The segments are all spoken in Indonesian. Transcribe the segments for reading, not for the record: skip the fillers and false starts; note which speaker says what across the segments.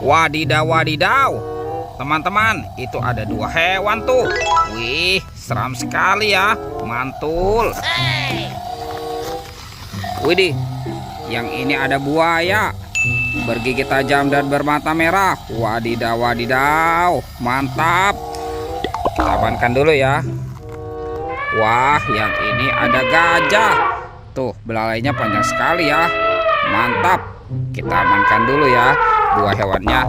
Speaker 1: Wadidaw, wadidaw. Teman-teman, itu ada dua hewan tuh. Wih, seram sekali ya. Mantul. Widih, yang ini ada buaya bergigi tajam dan bermata merah. Wadidaw, wadidaw. Mantap. Kita amankan dulu ya. Wah, yang ini ada gajah. Tuh, belalainya panjang sekali ya. Mantap. Kita amankan dulu ya dua hewannya.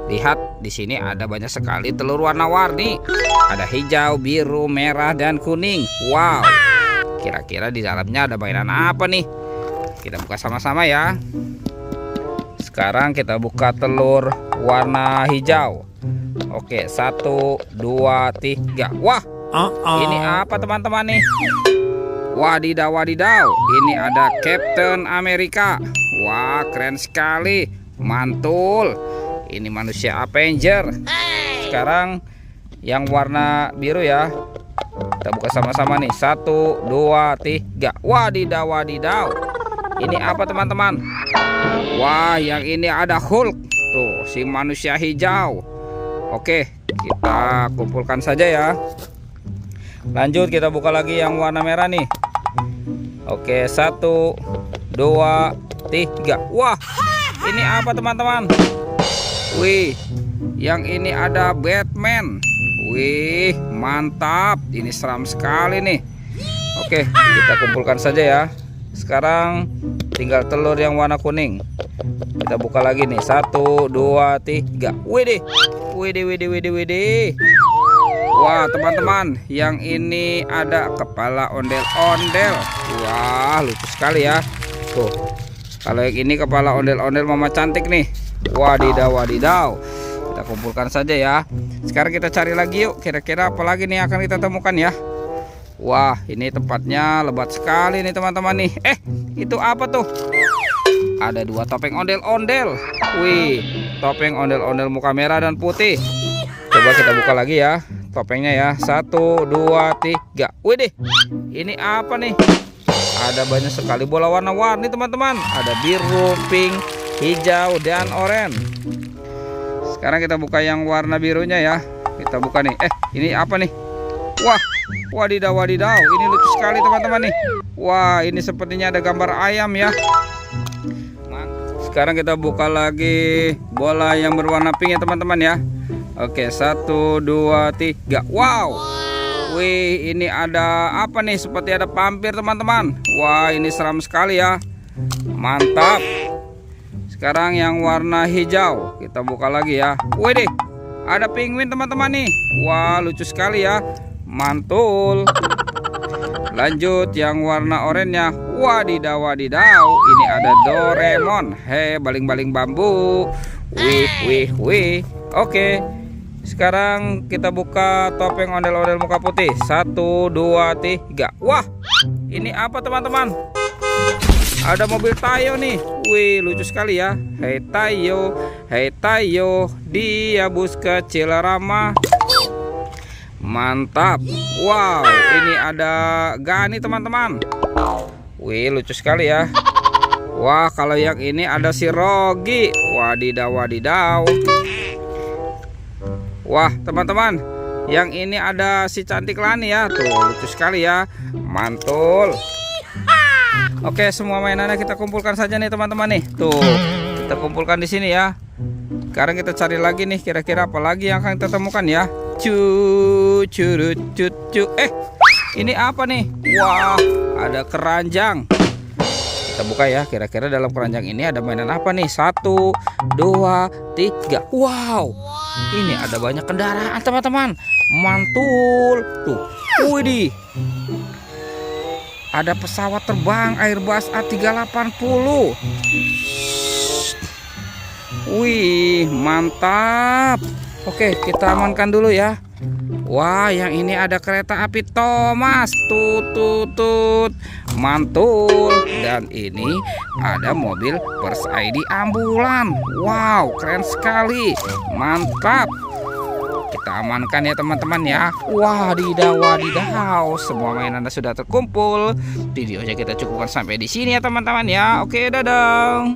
Speaker 1: Lihat di sini ada banyak sekali telur warna-warni. Ada hijau, biru, merah, dan kuning. Wow. Kira-kira di dalamnya ada mainan apa nih? Kita buka sama-sama ya. Sekarang kita buka telur warna hijau. Oke, 1, 2, 3. Wah, ini apa teman-teman nih? Wadidaw, wadidaw. Ini ada Captain America. Wah, keren sekali. Mantul. Ini manusia Avenger. Sekarang yang warna biru ya. Kita buka sama-sama nih. 1, 2, 3. Wadidaw, wadidaw. Ini apa teman-teman? Wah, yang ini ada Hulk. Tuh, si manusia hijau. Oke, kita kumpulkan saja ya. Lanjut, kita buka lagi yang warna merah nih. Oke, 1, 2, 3. Wah, ini apa teman-teman? Wih, yang ini ada Batman. Wih, mantap. Ini seram sekali nih. Oke, kita kumpulkan saja ya. Sekarang tinggal telur yang warna kuning. Kita buka lagi nih. 1, 2, 3. Widih. Widih, widih, widih, widih. Wah, teman-teman, yang ini ada kepala ondel-ondel. Wah, lucu sekali ya. Tuh, kalau yang ini kepala ondel-ondel mama cantik nih. Wadidaw, wadidaw. Kita kumpulkan saja ya. Sekarang kita cari lagi yuk. Kira-kira apa lagi nih akan kita temukan ya. Wah, ini tempatnya lebat sekali nih teman-teman nih. Itu apa tuh? Ada dua topeng ondel-ondel. Wih, topeng ondel-ondel muka merah dan putih. Coba kita buka lagi ya topengnya ya. 1, 2, 3. Widih, ini apa nih? Ada banyak sekali bola warna-warni teman-teman. Ada biru, pink, hijau, dan oranye. Sekarang kita buka yang warna birunya ya. Kita buka nih. Ini apa nih? Wah, wadidaw, wadidaw. Ini lucu sekali teman-teman nih. Wah, ini sepertinya ada gambar ayam ya. Sekarang kita buka lagi bola yang berwarna pink ya teman-teman ya. Oke, 1, 2, 3. Wow. Wih, ini ada apa nih? Seperti ada vampir teman-teman. Wah, ini seram sekali ya. Mantap. Sekarang yang warna hijau. Kita buka lagi ya. Widih, ada penguin teman-teman nih. Wah, lucu sekali ya. Mantul. Lanjut yang warna oranye. Wadidaw, wadidaw. Ini ada Doraemon. Baling-baling bambu. Wih, wih, wih. Oke. Sekarang kita buka topeng ondel-ondel muka putih. 1, 2, 3. Wah, ini apa teman-teman? Ada mobil Tayo nih. Wih, lucu sekali ya. Hei Tayo, dia bus kecil ramah. Mantap. Wow, ini ada Gani teman-teman. Wih, lucu sekali ya. Wah, kalau yang ini ada si Rogi. Wadidaw, wadidaw. Wah, teman-teman, yang ini ada si cantik Lani ya. Tuh, lucu sekali ya. Mantul. Oke, semua mainannya kita kumpulkan saja nih teman-teman nih. Tuh, kita kumpulkan di sini ya. Sekarang kita cari lagi nih, kira-kira apa lagi yang akan kita temukan ya. Ini apa nih? Wah, ada keranjang. Kita buka ya, kira-kira dalam keranjang ini ada mainan apa nih? 1, 2, 3. Wow, ini ada banyak kendaraan teman-teman. Mantul. Tuh, widih. Ada pesawat terbang Airbus A380. Wih, mantap. Oke, kita amankan dulu ya. Wah, yang ini ada kereta api Thomas. Tut. Mantul. Dan ini ada mobil First ID ambulan. Wow, keren sekali. Mantap. Kita amankan ya teman-teman ya. Wadidaw, wadidaw. Semua mainannya sudah terkumpul. Videonya kita cukupkan sampai di sini ya teman-teman ya. Oke, dadah.